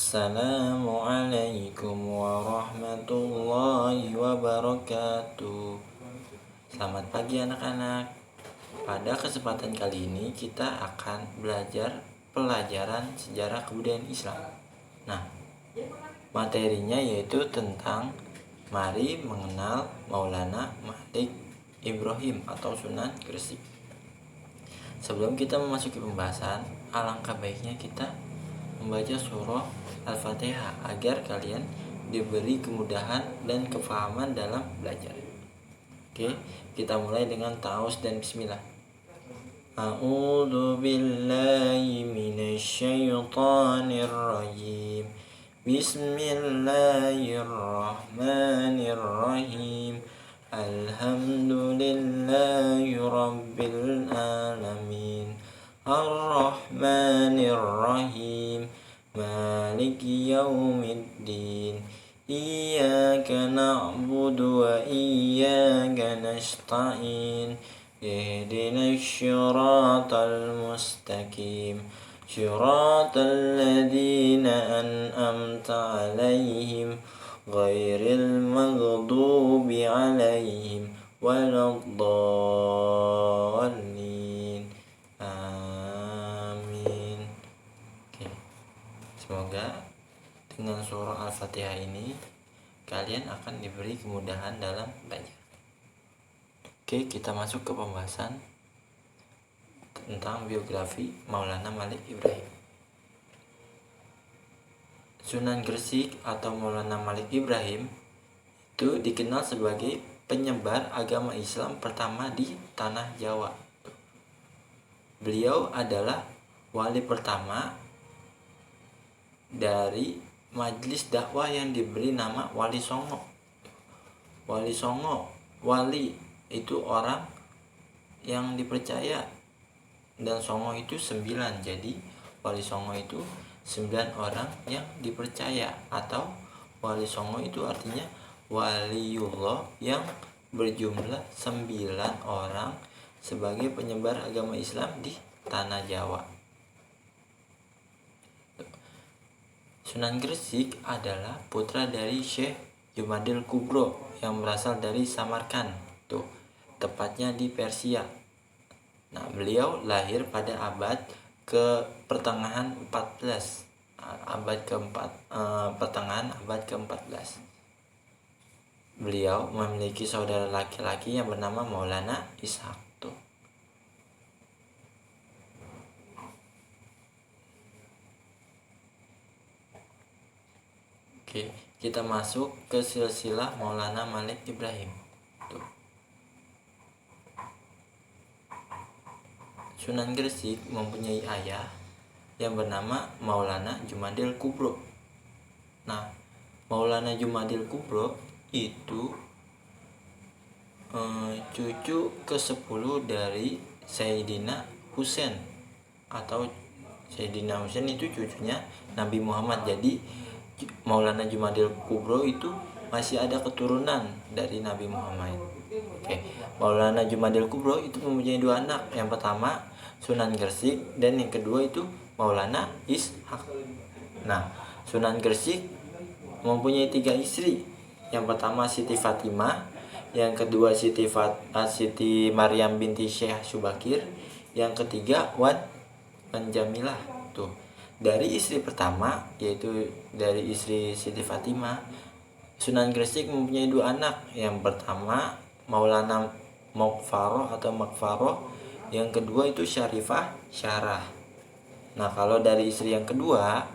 Assalamualaikum warahmatullahi wabarakatuh. Selamat pagi anak-anak. Pada kesempatan kali ini kita akan belajar pelajaran sejarah kebudayaan Islam. Nah, materinya yaitu tentang mari mengenal Maulana Malik Ibrahim atau Sunan Gresik. Sebelum kita memasuki pembahasan, alangkah baiknya kita membaca surah Al-Fatihah agar kalian diberi kemudahan dan kefahaman dalam belajar. Oke, kita mulai dengan ta'awuz dan bismillah. A'udzu billahi minasyaitonir rajim. Bismillahirrahmanirrahim. Alhamdulillahi rabbil alamin. Ar-Rahmanir-Rahim. Maliki yaumiddin. Iyyaka na'budu wa iyyaka nasta'in. Ihdinas syiratal mustaqim. Syiratal ladzina an'amta 'alaihim ghairil maghdubi 'alaihim waladdallin. Amin. Oke. Semoga dengan surah Al-Fatihah ini kalian akan diberi kemudahan dalam belajar. Oke, kita masuk ke pembahasan tentang biografi Maulana Malik Ibrahim. Sunan Gresik atau Maulana Malik Ibrahim itu dikenal sebagai penyebar agama Islam pertama di tanah Jawa. Beliau adalah wali pertama dari majelis dakwah yang diberi nama Wali Songo. Wali Songo, wali itu orang yang dipercaya, dan Songo itu 9. Jadi Wali Songo itu 9 orang yang dipercaya, atau Wali Songo itu artinya waliullah yang berjumlah 9 orang sebagai penyebar agama Islam di tanah Jawa. Sunan Gresik adalah putra dari Syekh Jumadil Kubro yang berasal dari Samarkand, tepatnya di Persia. Nah, beliau lahir pada abad ke pertengahan 14, pertengahan abad ke-14. Beliau memiliki saudara laki-laki yang bernama Maulana Ishaq. Oke, kita masuk ke silsilah Maulana Malik Ibrahim. Sunan Gresik mempunyai ayah yang bernama Maulana Jumadil Kubro. Nah, Maulana Jumadil Kubro itu cucu ke-10 dari Sayyidina Husain, atau Sayyidina Husain itu cucunya Nabi Muhammad. Jadi Maulana Jumadil Kubro itu masih ada keturunan dari Nabi Muhammad. Oke, Maulana Jumadil Kubro itu mempunyai 2 anak. Yang pertama Sunan Gresik, dan yang kedua itu Maulana Ishaq. Nah, Sunan Gresik mempunyai 3 istri. Yang pertama Siti Fatimah, yang kedua Siti Maryam binti Syekh Subakir, yang ketiga Wan Jamilah. Dari istri pertama, yaitu dari istri Siti Fatimah, Sunan Gresik mempunyai 2 anak. Yang pertama Maulana Mokfaroh atau Makfaroh, yang kedua itu Syarifah Syarah. Nah, kalau dari istri yang kedua,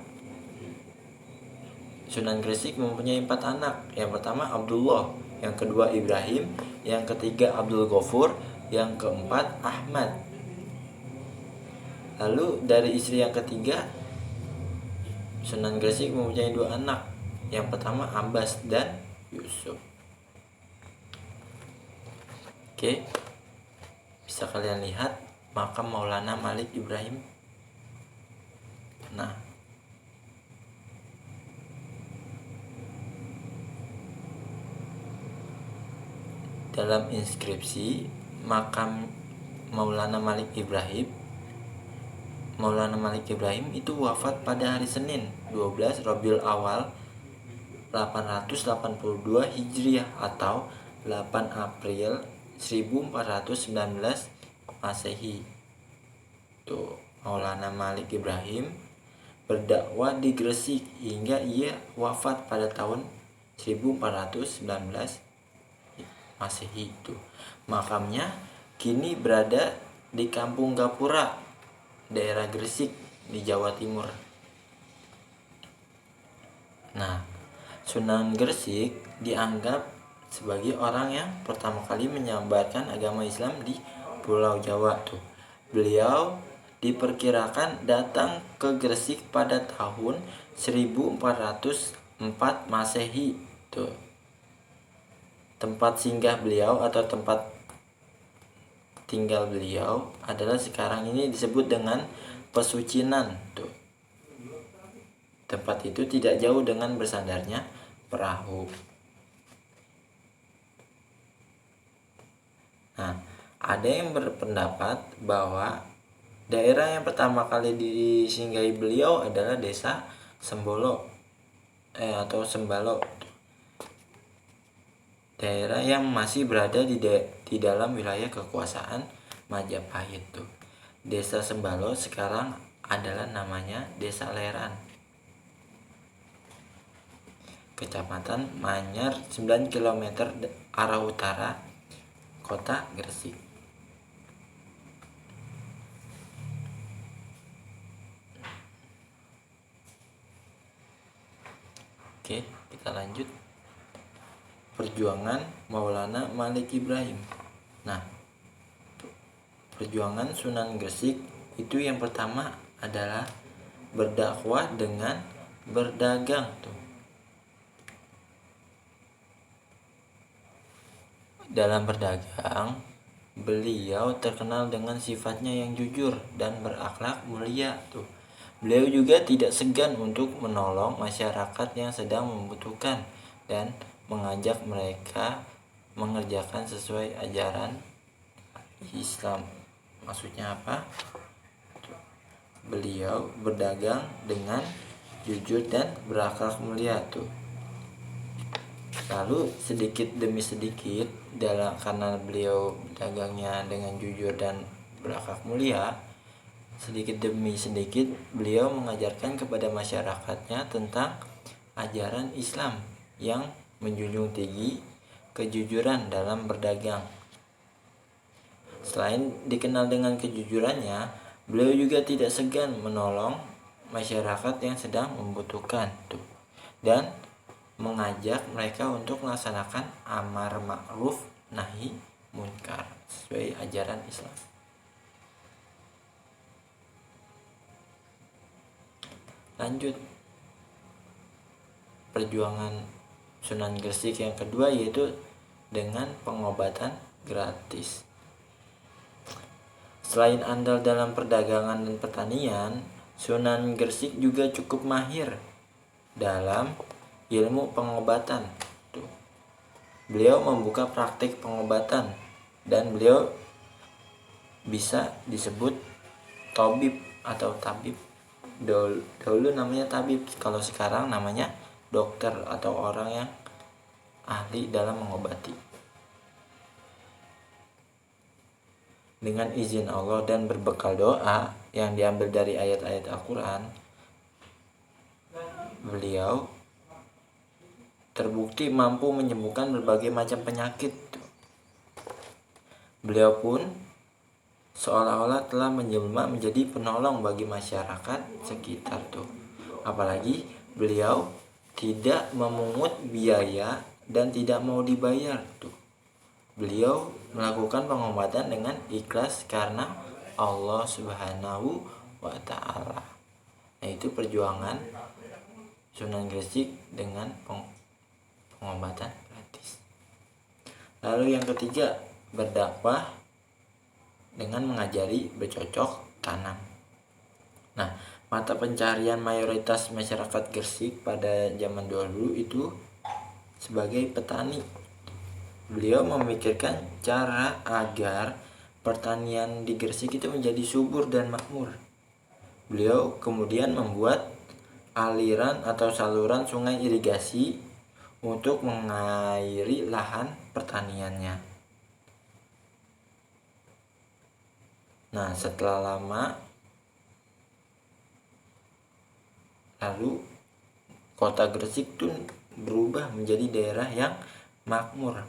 Sunan Gresik mempunyai 4 anak. Yang pertama Abdullah, yang kedua Ibrahim, yang ketiga Abdul Ghafur, yang keempat Ahmad. Lalu dari istri yang ketiga, Sunan Gresik mempunyai 2 anak. Yang pertama Abbas dan Yusuf. Oke, bisa kalian lihat makam Maulana Malik Ibrahim. Nah, dalam inskripsi makam Maulana Malik Ibrahim Maulana Malik Ibrahim itu wafat pada hari Senin 12 Rabiul Awal 882 Hijriah atau 8 April 1419 Masehi. Tuh, Maulana Malik Ibrahim berdakwah di Gresik hingga ia wafat pada tahun 1419 Masehi itu. Makamnya kini berada di Kampung Gapura, daerah Gresik di Jawa Timur. Nah, Sunan Gresik dianggap sebagai orang yang pertama kali menyebarkan agama Islam di Pulau Jawa tuh. Beliau diperkirakan datang ke Gresik pada tahun 1404 Masehi tuh. Tempat singgah beliau atau tempat tinggal beliau adalah sekarang ini disebut dengan Pesucinan tuh. Tempat itu tidak jauh dengan bersandarnya perahu. Nah, ada yang berpendapat bahwa daerah yang pertama kali disinggahi beliau adalah desa Sembolo atau Sembalo, daerah yang masih berada di dalam wilayah kekuasaan Majapahit tuh. Desa Sembalo sekarang adalah namanya Desa Leran, Kecamatan Manyar, 9 km arah utara Kota Gresik. Oke, kita lanjut. Perjuangan Maulana Malik Ibrahim. Nah, perjuangan Sunan Gresik itu yang pertama adalah berdakwah dengan berdagang tuh. Dalam berdagang, beliau terkenal dengan sifatnya yang jujur dan berakhlak mulia tuh. Beliau juga tidak segan untuk menolong masyarakat yang sedang membutuhkan dan mengajak mereka mengerjakan sesuai ajaran Islam. Maksudnya apa? Beliau berdagang dengan jujur dan berakhlak mulia tuh. Lalu sedikit demi sedikit karena beliau dagangnya dengan jujur dan berakhlak mulia, sedikit demi sedikit beliau mengajarkan kepada masyarakatnya tentang ajaran Islam yang menjunjung tinggi kejujuran dalam berdagang. Selain dikenal dengan kejujurannya, beliau juga tidak segan menolong masyarakat yang sedang membutuhkan tuh, dan mengajak mereka untuk melaksanakan amar ma'ruf nahi munkar sesuai ajaran Islam. Lanjut, perjuangan Sunan Gresik yang kedua yaitu dengan pengobatan gratis. Selain andal dalam perdagangan dan pertanian, Sunan Gresik juga cukup mahir dalam ilmu pengobatan. Tuh. Beliau membuka praktik pengobatan dan beliau bisa disebut tabib atau tabib. Dulu namanya tabib, kalau sekarang namanya dokter atau orang yang ahli dalam mengobati. Dengan izin Allah dan berbekal doa yang diambil dari ayat-ayat Al-Quran, beliau terbukti mampu menyembuhkan berbagai macam penyakit. Beliau pun seolah-olah telah menjelma menjadi penolong bagi masyarakat sekitar tuh. Apalagi beliau tidak memungut biaya dan tidak mau dibayar tuh. Beliau melakukan pengobatan dengan ikhlas karena Allah Subhanahu wa Ta'ala. Nah, itu perjuangan Sunan Gresik dengan pengobatan gratis. Lalu yang ketiga, berdakwah dengan mengajari bercocok tanam. Nah, mata pencarian mayoritas masyarakat Gresik pada zaman dulu itu sebagai petani. Beliau memikirkan cara agar pertanian di Gresik itu menjadi subur dan makmur. beliau kemudian membuat aliran atau saluran sungai irigasi untuk mengairi lahan pertaniannya. Nah, setelah lama lalu kota Gresik itu berubah menjadi daerah yang makmur.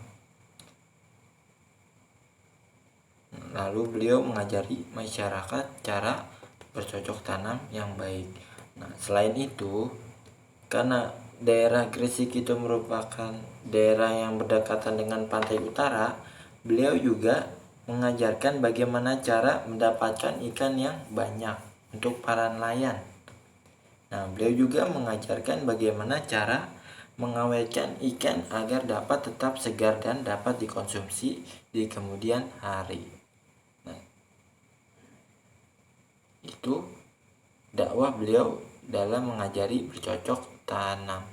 Lalu beliau mengajari masyarakat cara bercocok tanam yang baik. Nah, selain itu, karena daerah Gresik itu merupakan daerah yang berdekatan dengan pantai utara, beliau juga mengajarkan bagaimana cara mendapatkan ikan yang banyak untuk para nelayan. Nah, beliau juga mengajarkan bagaimana cara mengawetkan ikan agar dapat tetap segar dan dapat dikonsumsi di kemudian hari. Nah, itu dakwah beliau dalam mengajari bercocok tanam.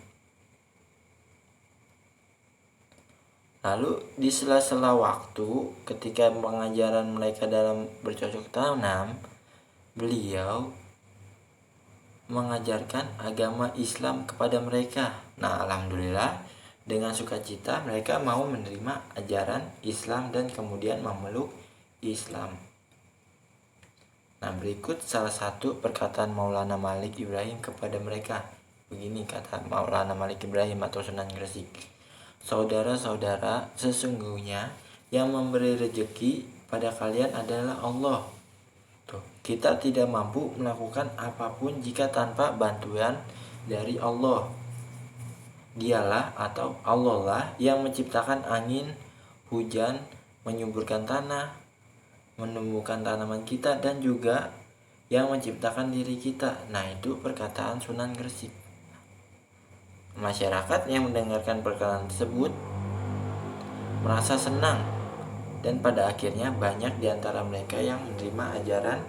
Lalu di sela-sela waktu ketika pengajaran mereka dalam bercocok tanam, beliau mengajarkan agama Islam kepada mereka. Nah, alhamdulillah dengan sukacita mereka mau menerima ajaran Islam dan kemudian memeluk Islam. Nah, berikut salah satu perkataan Maulana Malik Ibrahim kepada mereka. Begini kata Maulana Malik Ibrahim atau Sunan Gresik. Saudara-saudara, sesungguhnya yang memberi rezeki pada kalian adalah Allah. Kita tidak mampu melakukan apapun jika tanpa bantuan dari Allah. Dialah atau Allah lah yang menciptakan angin, hujan, menyuburkan tanah, menumbuhkan tanaman kita, dan juga yang menciptakan diri kita. Nah, itu perkataan Sunan Gresik. Masyarakat yang mendengarkan perkataan tersebut merasa senang, dan pada akhirnya banyak di antara mereka yang menerima ajaran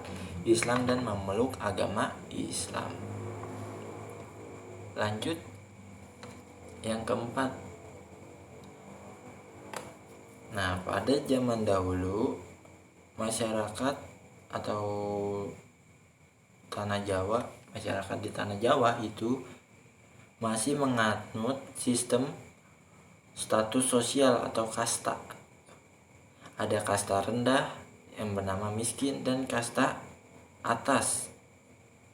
Islam dan memeluk agama Islam. Lanjut yang keempat. Nah, pada zaman dahulu masyarakat atau masyarakat di tanah Jawa itu masih menganut sistem status sosial atau kasta. Ada kasta rendah yang bernama miskin dan kasta atas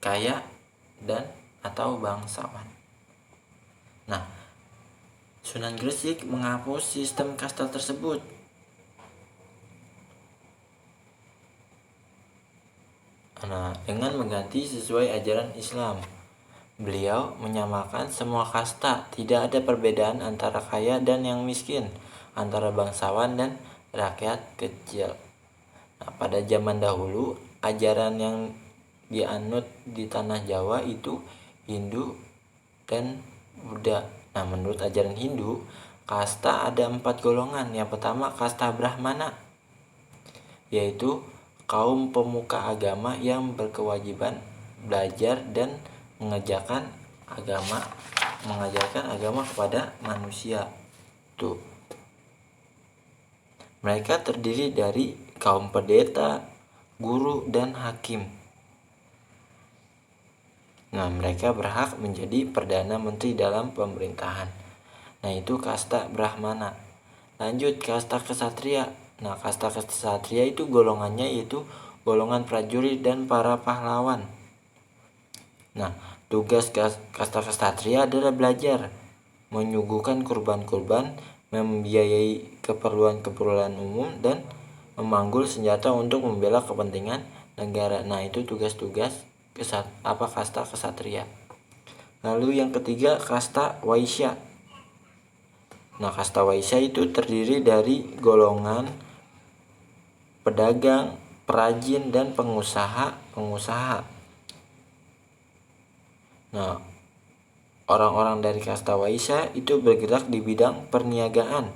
kaya dan atau bangsawan. Nah, Sunan Gresik menghapus sistem kasta tersebut. Nah, dengan mengganti sesuai ajaran Islam. Beliau menyamakan semua kasta, tidak ada perbedaan antara kaya dan yang miskin, antara bangsawan dan rakyat kecil. Nah, pada zaman dahulu, ajaran yang dianut di tanah Jawa itu Hindu dan Buddha. Nah, menurut ajaran Hindu, kasta ada 4 golongan. Yang pertama, kasta Brahmana, yaitu kaum pemuka agama yang berkewajiban belajar dan mengajarkan agama kepada manusia. Tuh. Mereka terdiri dari kaum pendeta, guru, dan hakim. Nah, mereka berhak menjadi perdana menteri dalam pemerintahan. Nah, itu kasta Brahmana. Lanjut kasta kesatria. Nah, kasta kesatria itu golongannya yaitu golongan prajurit dan para pahlawan. Nah, tugas kasta kesatria adalah belajar, menyuguhkan kurban-kurban, membiayai keperluan-keperluan umum, dan memanggul senjata untuk membela kepentingan negara. Nah, itu tugas-tugas kasta kesatria. Lalu yang ketiga, kasta waisya. Nah, kasta waisya itu terdiri dari golongan pedagang, perajin, dan pengusaha. Nah, orang-orang dari kasta waisya itu bergerak di bidang perniagaan,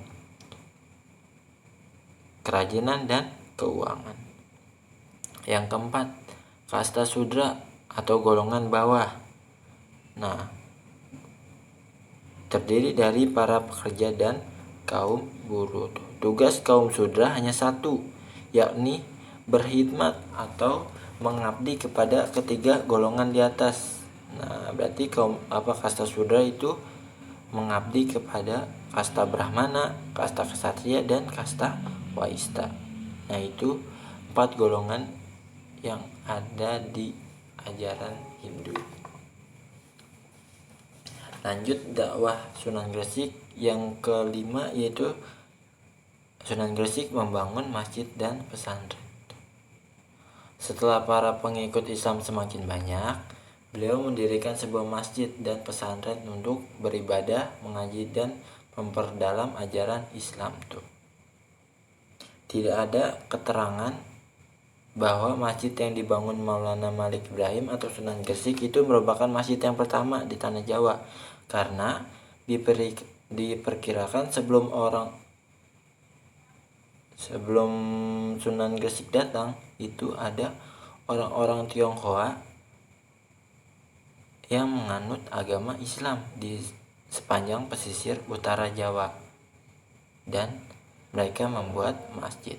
kerajinan, dan keuangan. Yang keempat, kasta sudra atau golongan bawah. Nah, terdiri dari para pekerja dan kaum buruh. Tugas kaum sudra hanya satu, yakni berkhidmat atau mengabdi kepada ketiga golongan di atas. Nah, berarti kasta Sudra itu mengabdi kepada kasta Brahmana, kasta Ksatria, dan kasta Waista. Nah, itu 4 golongan yang ada di ajaran Hindu. Lanjut dakwah Sunan Gresik yang kelima, yaitu Sunan Gresik membangun masjid dan pesantren. Setelah para pengikut Islam semakin banyak, beliau mendirikan sebuah masjid dan pesantren untuk beribadah, mengaji, dan memperdalam ajaran Islam tuh. Tidak ada keterangan bahwa masjid yang dibangun Maulana Malik Ibrahim atau Sunan Gresik itu merupakan masjid yang pertama di tanah Jawa, karena diperkirakan sebelum Sunan Gresik datang itu ada orang-orang Tionghoa yang menganut agama Islam di sepanjang pesisir utara Jawa, dan mereka membuat masjid.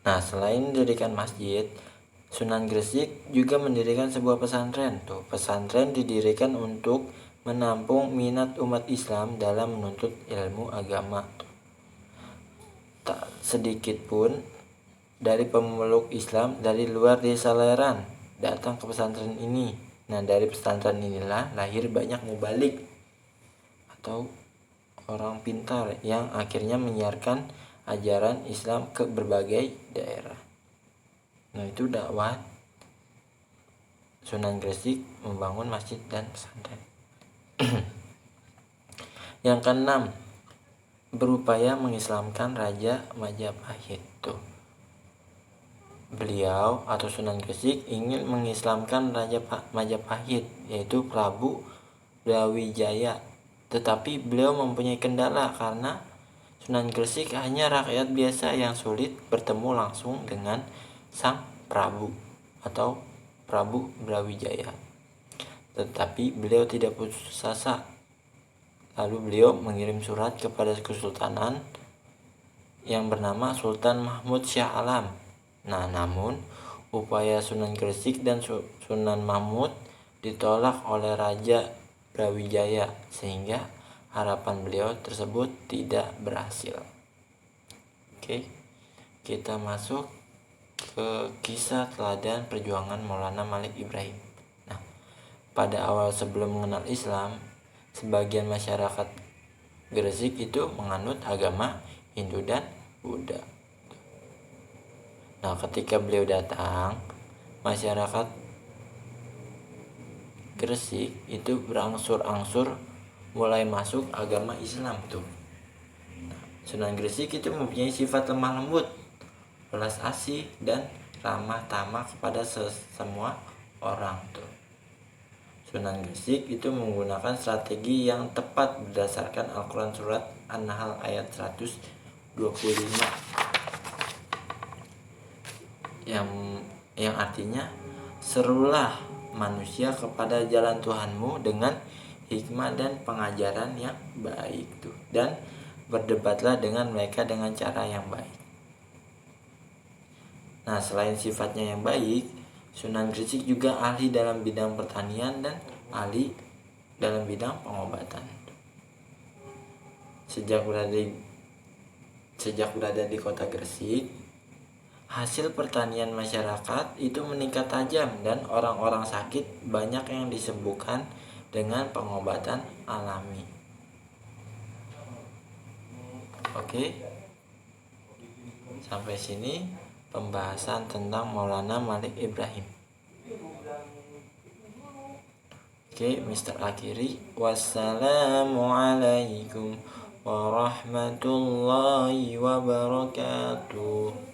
Nah, selain mendirikan masjid, Sunan Gresik juga mendirikan sebuah pesantren. Pesantren didirikan untuk menampung minat umat Islam dalam menuntut ilmu agama. Tak sedikit pun dari pemeluk Islam dari luar desa Leran datang ke pesantren ini. Nah, dari pesantren inilah lahir banyak mubalik atau orang pintar yang akhirnya menyiarkan ajaran Islam ke berbagai daerah. Nah, itu dakwah Sunan Gresik membangun masjid dan pesantren. Yang keenam, berupaya mengislamkan Raja Majapahit. Beliau atau Sunan Gresik ingin mengislamkan Raja Majapahit, yaitu Prabu Brawijaya. Tetapi beliau mempunyai kendala karena Sunan Gresik hanya rakyat biasa yang sulit bertemu langsung dengan sang Prabu atau Prabu Brawijaya. Tetapi beliau tidak putus asa. Lalu beliau mengirim surat kepada Kesultanan yang bernama Sultan Mahmud Shah Alam. Nah, namun upaya Sunan Gresik dan Sunan Mahmud ditolak oleh Raja Brawijaya, sehingga harapan beliau tersebut tidak berhasil. Oke, kita masuk ke kisah teladan perjuangan Maulana Malik Ibrahim. Nah, pada awal sebelum mengenal Islam, sebagian masyarakat Gresik itu menganut agama Hindu dan Buddha. Nah, ketika beliau datang, masyarakat Gresik itu berangsur-angsur mulai masuk agama Islam tuh. Nah, Sunan Gresik itu mempunyai sifat lemah lembut, belas asih, dan ramah tamah kepada semua orang tuh. Sunan Gresik itu menggunakan strategi yang tepat berdasarkan Al-Quran surat An-Nahl ayat 125 yang artinya, serulah manusia kepada jalan Tuhanmu dengan hikmah dan pengajaran yang baik tuh, dan berdebatlah dengan mereka dengan cara yang baik. Nah, selain sifatnya yang baik, Sunan Gresik juga ahli dalam bidang pertanian dan ahli dalam bidang pengobatan. Sejak berada di kota Gresik, hasil pertanian masyarakat itu meningkat tajam dan orang-orang sakit banyak yang disembuhkan dengan pengobatan alami. Oke, sampai sini pembahasan tentang Maulana Malik Ibrahim. Oke, Mr. Akhiri, wassalamualaikum warahmatullahi wabarakatuh.